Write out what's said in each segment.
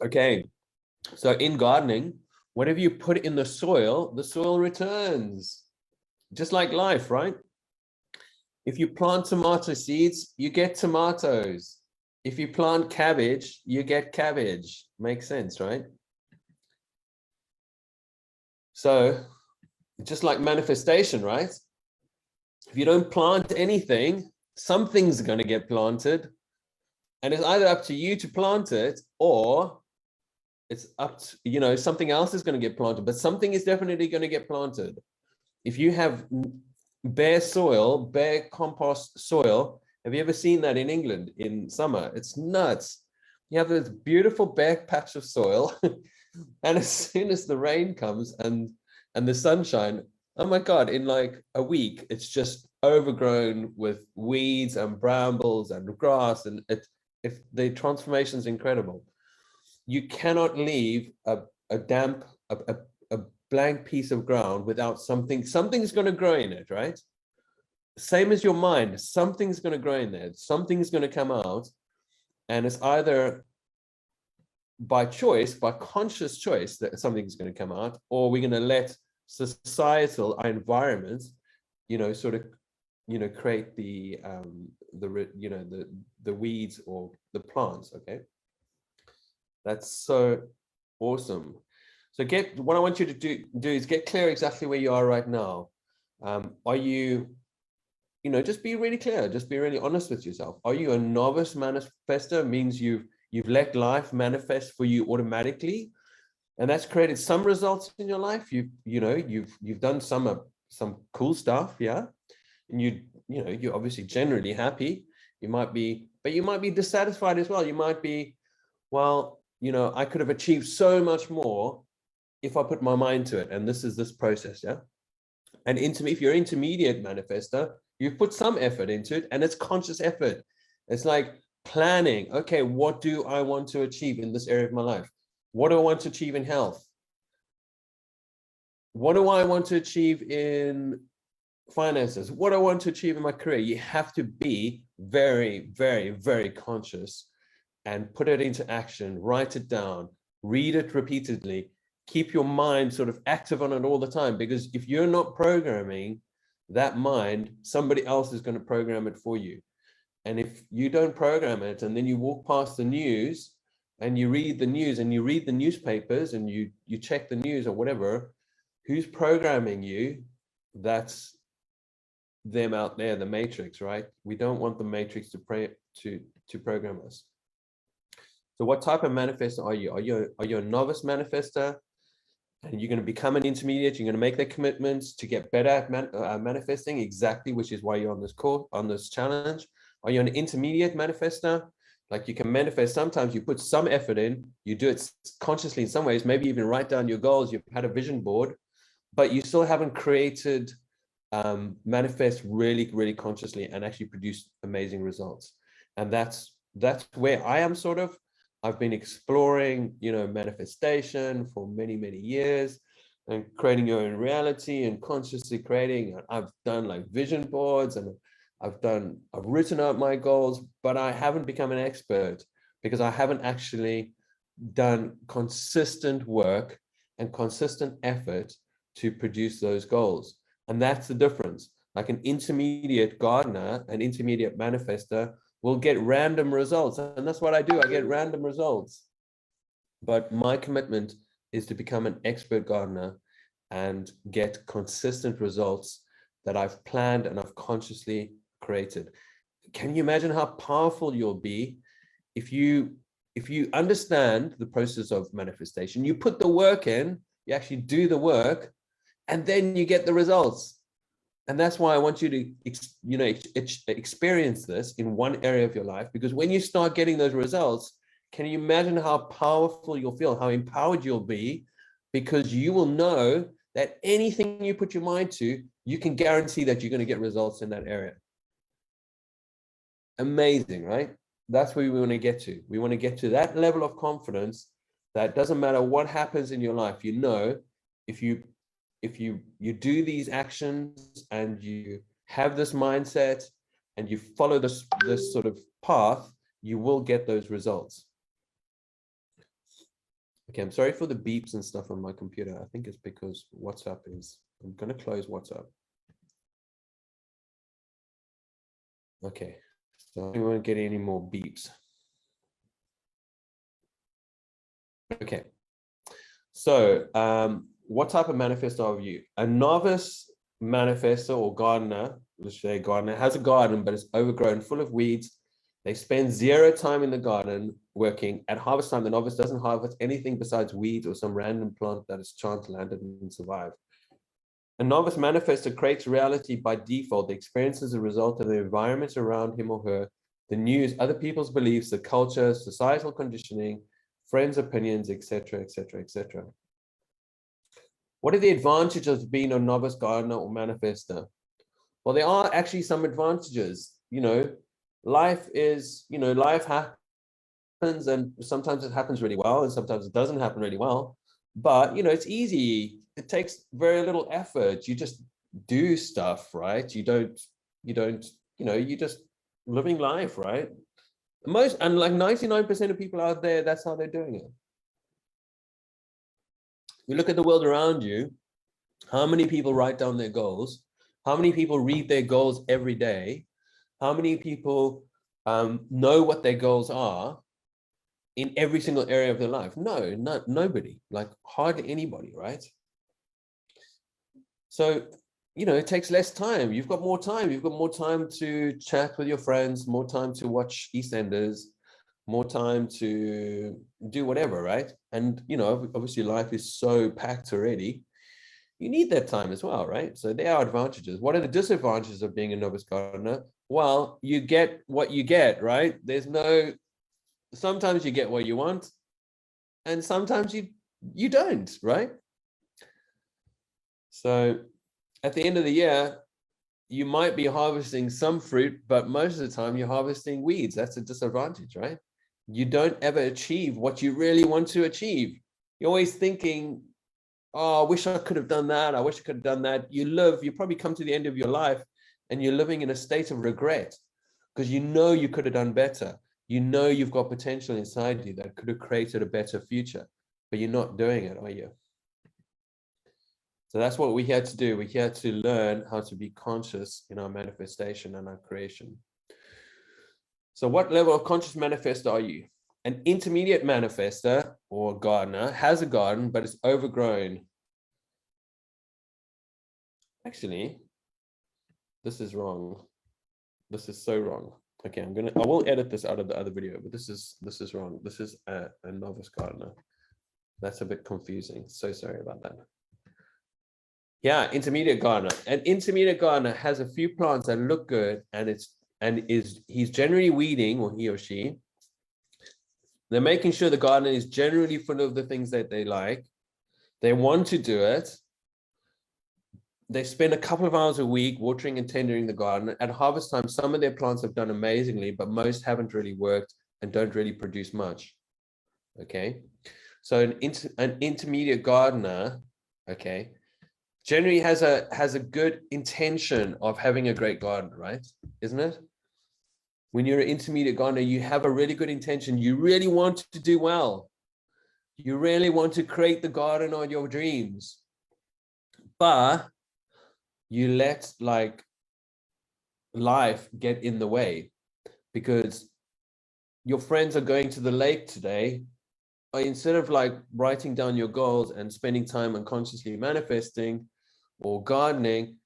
Okay, so in gardening, whatever you put in the soil returns. Just like life, right? If you plant tomato seeds, you get tomatoes. If you plant cabbage, you get cabbage. Makes sense, right? So just like manifestation, right? If you don't plant anything, something's going to get planted. And it's either up to you to plant it, or it's up to, something else is going to get planted, but something is definitely going to get planted. If you have bare soil, bare compost soil, have you ever seen that in England in summer? It's nuts. You have this beautiful bare patch of soil, and as soon as the rain comes and the sunshine, oh my God, in like a week, it's just overgrown with weeds and brambles and grass, and if the transformation is incredible. You cannot leave a damp, a blank piece of ground without something's going to grow in it, right? Same as your mind, something's going to grow in there, something's going to come out, and it's either by choice, by conscious choice, that something's going to come out, or we're going to let societal, our environment, sort of, create the weeds or the plants. Okay, that's so awesome. So what I want you to do is get clear exactly where you are right now. Are you, just be really clear, just be really honest with yourself. Are you a novice manifester? Means you've let life manifest for you automatically, and that's created some results in your life. You've done some cool stuff, yeah, and you're obviously generally happy. But you might be dissatisfied as well. You might be, well, I could have achieved so much more if I put my mind to it. And this is this process, yeah. And if you're intermediate manifester, you've put some effort into it, and it's conscious effort. It's like planning. Okay, what do I want to achieve in this area of my life? What do I want to achieve in health? What do I want to achieve in finances? What do I want to achieve in my career? You have to be very, very, very conscious and put it into action. Write it down, read it repeatedly, keep your mind sort of active on it all the time, because if you're not programming that mind, somebody else is going to program it for you. And if you don't program it, and then you walk past the news and you read the news and you read the newspapers and you check the news or whatever, who's programming you? That's them out there, the matrix, right? We don't want the matrix to program us. So what type of manifester are you? Are you a novice manifester? And you're going to become an intermediate. You're going to make the commitments to get better at manifesting, exactly, which is why you're on this course, on this challenge. Are you an intermediate manifester? Like, you can manifest. Sometimes you put some effort in, you do it consciously in some ways, maybe even write down your goals. You've had a vision board, but you still haven't created, manifest really, really consciously and actually produce amazing results. And that's where I am sort of. I've been exploring, manifestation for many, many years, and creating your own reality and consciously creating. I've done like vision boards, and I've written out my goals, but I haven't become an expert because I haven't actually done consistent work and consistent effort to produce those goals. And that's the difference. Like an intermediate gardener, an intermediate manifester will get random results. And that's what I do. I get random results. But my commitment is to become an expert gardener and get consistent results that I've planned and I've consciously created. Can you imagine how powerful you'll be if you understand the process of manifestation? You put the work in, you actually do the work, and then you get the results. And that's why I want you to, experience this in one area of your life, because when you start getting those results, can you imagine how powerful you'll feel, how empowered you'll be, because you will know that anything you put your mind to, you can guarantee that you're going to get results in that area. Amazing, right? That's where we want to get to. We want to get to that level of confidence that doesn't matter what happens in your life, if you do these actions and you have this mindset and you follow this sort of path, you will get those results. Okay, I'm sorry for the beeps and stuff on my computer. I think it's because WhatsApp is, I'm going to close WhatsApp. Okay, so we won't get any more beeps. Okay, so what type of manifestor are you? A novice manifestor or gardener, let's say gardener, has a garden, but it's overgrown, full of weeds. They spend zero time in the garden working. At harvest time, the novice doesn't harvest anything besides weeds or some random plant that is chance landed and survived. A novice manifestor creates reality by default. The experience is a result of the environment around him or her, the news, other people's beliefs, the culture, societal conditioning, friends' opinions, etc., etc., etc. What are the advantages of being a novice gardener or manifestor? Well, there are actually some advantages. You know, life is, you know, life happens, and sometimes it happens really well, and sometimes it doesn't happen really well. But, you know, it's easy. It takes very little effort. You just do stuff, right? You don't, you know, you just living life, right? Most, and like 99% of people out there, that's how they're doing it. You look at the world around you, how many people write down their goals? How many people read their goals every day? How many people know what their goals are in every single area of their life? No, not nobody, like hardly anybody, right? So, you know, it takes less time. You've got more time. You've got more time to chat with your friends, more time to watch EastEnders, more time to do whatever, right? And, you know, obviously life is so packed already. You need that time as well, right? So there are advantages. What are the disadvantages of being a novice gardener? Well, you get what you get, right? There's no, sometimes you get what you want, and sometimes you don't, right? So at the end of the year, you might be harvesting some fruit, but most of the time you're harvesting weeds. That's a disadvantage, right? You don't ever achieve what you really want to achieve. You're always thinking, oh, I wish I could have done that. I wish I could have done that. You probably come to the end of your life and you're living in a state of regret because you know you could have done better. You know you've got potential inside you that could have created a better future, but you're not doing it, are you? So that's what we're here to do. We're here to learn how to be conscious in our manifestation and our creation. So what level of conscious manifestor are you? An intermediate manifestor or gardener has a garden, but it's overgrown. Actually, this is wrong. This is so wrong. Okay, I won't edit this out of the other video, but this is wrong. This is a novice gardener. That's a bit confusing. So sorry about that. Yeah, intermediate gardener. An intermediate gardener has a few plants that look good, and he's generally weeding, or he or she. They're making sure the garden is generally full of the things that they like. They want to do it. They spend a couple of hours a week watering and tendering the garden. At harvest time, some of their plants have done amazingly, but most haven't really worked and don't really produce much. Okay, so an intermediate gardener, okay, generally has a good intention of having a great garden, right? Isn't it? When you're an intermediate gardener, you have a really good intention. You really want to do well. You really want to create the garden of your dreams. But you let like life get in the way because your friends are going to the lake today. Instead of like writing down your goals and spending time on consciously manifesting or gardening,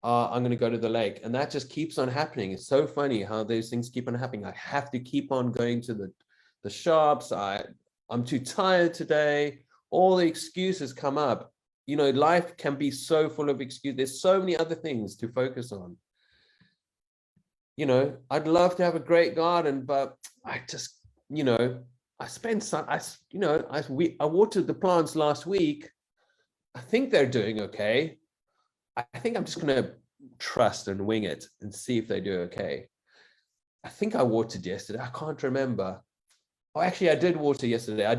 I'm going to go to the lake. And that just keeps on happening. It's so funny how those things keep on happening. I have to keep on going to the shops. I'm too tired today. All the excuses come up. You know, life can be so full of excuses. There's so many other things to focus on. You know, I'd love to have a great garden, but I just, you know, I watered the plants last week. I think they're doing okay. I think I'm just going to trust and wing it and see if they do okay. I think I watered yesterday. I can't remember. Oh, actually, I did water yesterday. I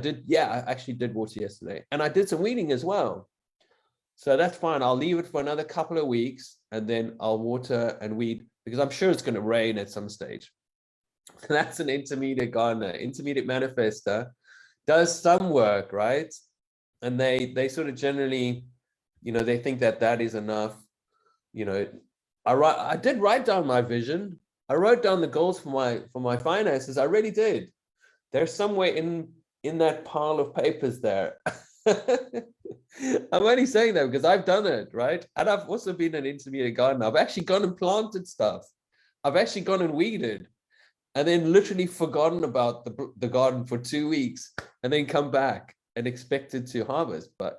actually did water yesterday. And I did some weeding as well. So that's fine. I'll leave it for another couple of weeks and then I'll water and weed because I'm sure it's going to rain at some stage. That's an intermediate gardener, intermediate manifestor, does some work, right? And they sort of generally, they think that that is enough. I did write down my vision. I wrote down the goals for my finances. I really did. They're somewhere in that pile of papers there. I'm only saying that because I've done it, right? And I've also been an intermediate gardener. I've actually gone and planted stuff. I've actually gone and weeded, and then literally forgotten about the garden for 2 weeks, and then come back and expected to harvest. But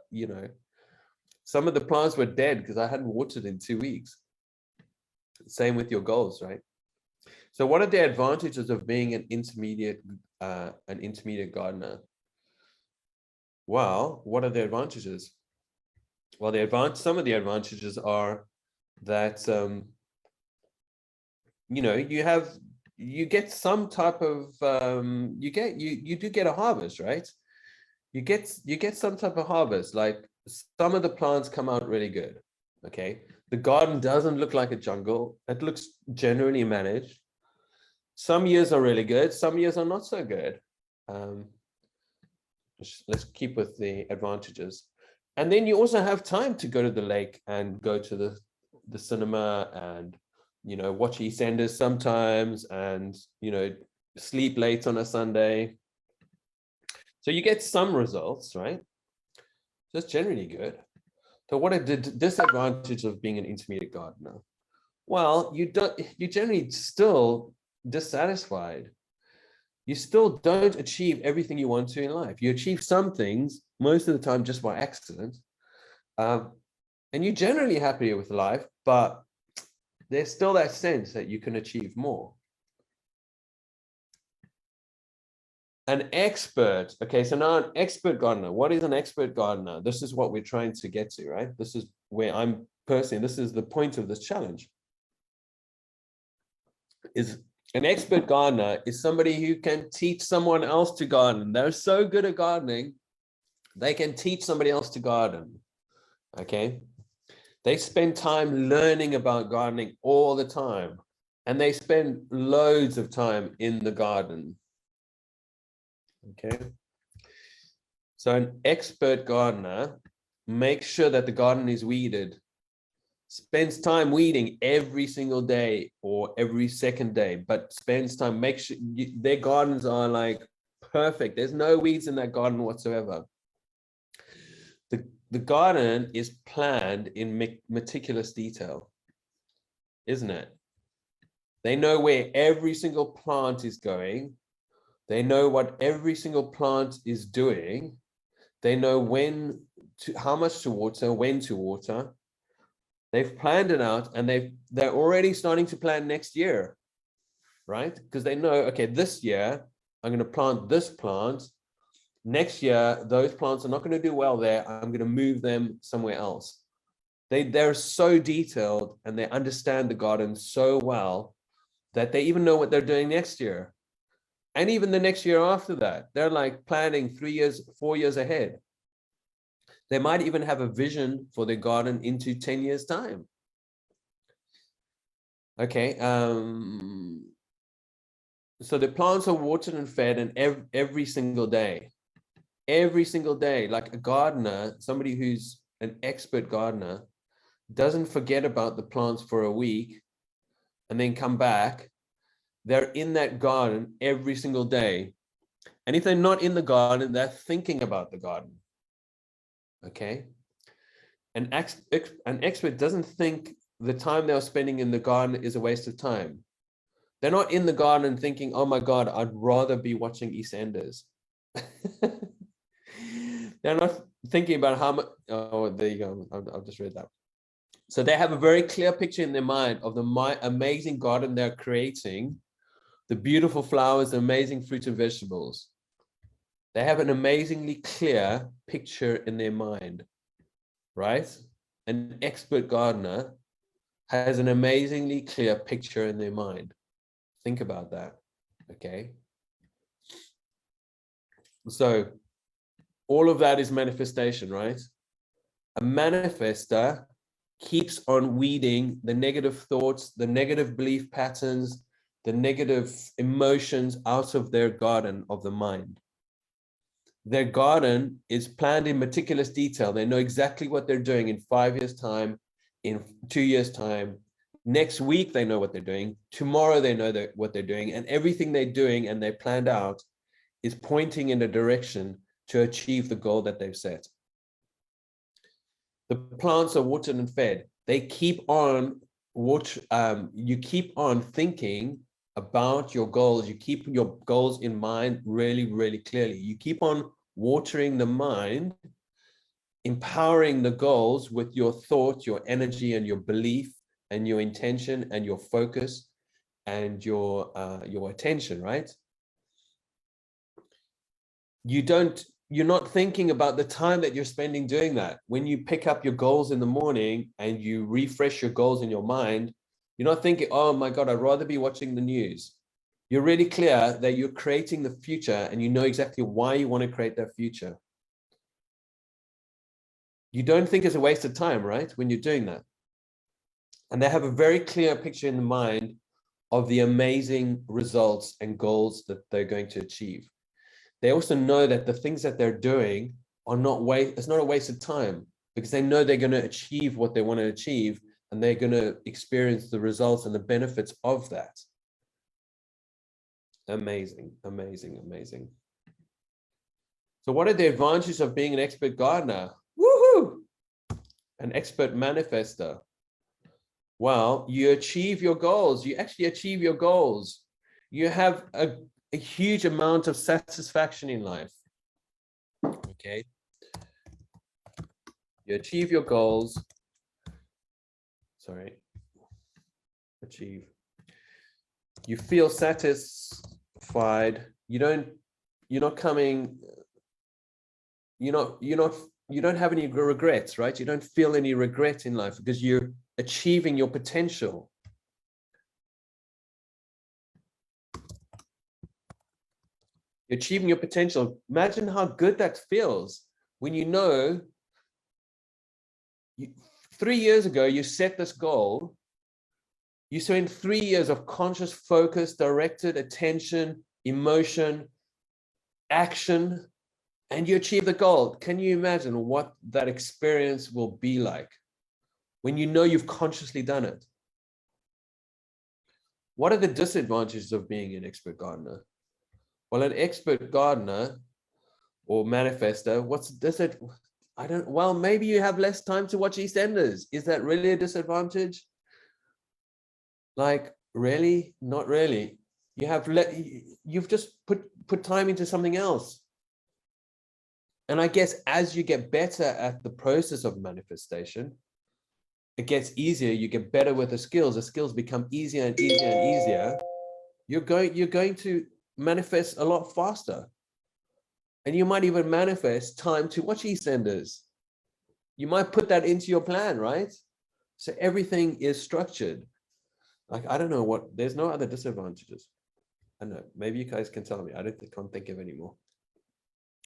some of the plants were dead because I hadn't watered in 2 weeks. Same with your goals, right? So what are the advantages of being an intermediate gardener? Well, what are the advantages? Well, some of the advantages are that you get some type of you do get a harvest, right? You get some type of harvest. Like, some of the plants come out really good. Okay, the garden doesn't look like a jungle. It looks generally managed. Some years are really good, some years are not so good. Let's keep with the advantages. And then you also have time to go to the lake and go to the cinema and watch EastEnders sometimes, and sleep late on a Sunday. So you get some results, right? That's generally good. So what are the disadvantages of being an intermediate gardener? Well, you generally still dissatisfied. You still don't achieve everything you want to in life. You achieve some things most of the time just by accident, and you're generally happier with life, but there's still that sense that you can achieve more. An expert. Okay, so now an expert gardener. What is an expert gardener? This is what we're trying to get to, right? This is where I'm personally, this is the point of this challenge. An expert gardener is somebody who can teach someone else to garden. They're so good at gardening, they can teach somebody else to garden. Okay, they spend time learning about gardening all the time, and they spend loads of time in the garden. Okay, so an expert gardener makes sure that the garden is weeded, spends time weeding every single day or every second day, but spends time, make sure their gardens are like perfect. There's no weeds in that garden whatsoever. The garden is planned in meticulous detail, isn't it? They know where every single plant is going. They know what every single plant is doing. They know how much to water, when to water. They've planned it out, and they're already starting to plan next year, right? Because they know, okay, this year I'm going to plant this plant. Next year, those plants are not going to do well there. I'm going to move them somewhere else. They're so detailed, and they understand the garden so well that they even know what they're doing next year. And even the next year after that, they're like planning 3 years, 4 years ahead. They might even have a vision for their garden into 10 years' time. Okay. So the plants are watered and fed, and every single day. Every single day, like a gardener, somebody who's an expert gardener, doesn't forget about the plants for a week and then come back. They're in that garden every single day. And if they're not in the garden, they're thinking about the garden. Okay. An expert doesn't think the time they're spending in the garden is a waste of time. They're not in the garden thinking, oh my God, I'd rather be watching EastEnders. They're not thinking about how much. Oh, there you go. I'll just read that. So they have a very clear picture in their mind of the amazing garden they're creating, the beautiful flowers, the amazing fruits and vegetables. They have an amazingly clear picture in their mind, right? An expert gardener has an amazingly clear picture in their mind. Think about that, okay? So all of that is manifestation, right? A manifester keeps on weeding the negative thoughts, the negative belief patterns, the negative emotions out of their garden of the mind. Their garden is planned in meticulous detail. They know exactly what they're doing in 5 years' time, in 2 years' time. Next week, they know what they're doing. Tomorrow, they know what they're doing. And everything they're doing and they planned out is pointing in a direction to achieve the goal that they've set. The plants are watered and fed. They keep on you keep on thinking about your goals. You keep your goals in mind really, really clearly. You keep on watering the mind, empowering the goals with your thought, your energy, and your belief, and your intention, and your focus, and your attention, right? You're not thinking about the time that you're spending doing that. When you pick up your goals in the morning and you refresh your goals in your mind, you're not thinking, oh my God, I'd rather be watching the news. You're really clear that you're creating the future and you know exactly why you want to create that future. You don't think it's a waste of time, right? When you're doing that. And they have a very clear picture in the mind of the amazing results and goals that they're going to achieve. They also know that the things that they're doing are it's not a waste of time, because they know they're going to achieve what they want to achieve, and they're going to experience the results and the benefits of that. Amazing, amazing, amazing. So what are the advantages of being an expert gardener? Woohoo! An expert manifester. Well, you achieve your goals. You actually achieve your goals. You have a huge amount of satisfaction in life. Okay. You achieve your goals. Sorry. Achieve. You feel satisfied. You don't have any regrets, right? You don't feel any regret in life because you're achieving your potential. You're achieving your potential. Imagine how good that feels when you know 3 years ago you set this goal. You spent 3 years of conscious focus, directed attention, emotion, action, and you achieve the goal. Can you imagine what that experience will be like when you know you've consciously done it? What are the disadvantages of being an expert gardener? Well, an expert gardener or manifester, well, maybe you have less time to watch EastEnders. Is that really a disadvantage? Like, really? Not really. You've just put time into something else. And I guess as you get better at the process of manifestation, it gets easier. You get better with the skills become easier and easier and easier. You're going to manifest a lot faster. And you might even manifest time to watch EastEnders. You might put that into your plan, right? So everything is structured. Like, I don't know there's no other disadvantages. I don't know, maybe you guys can tell me. Can't think of any more.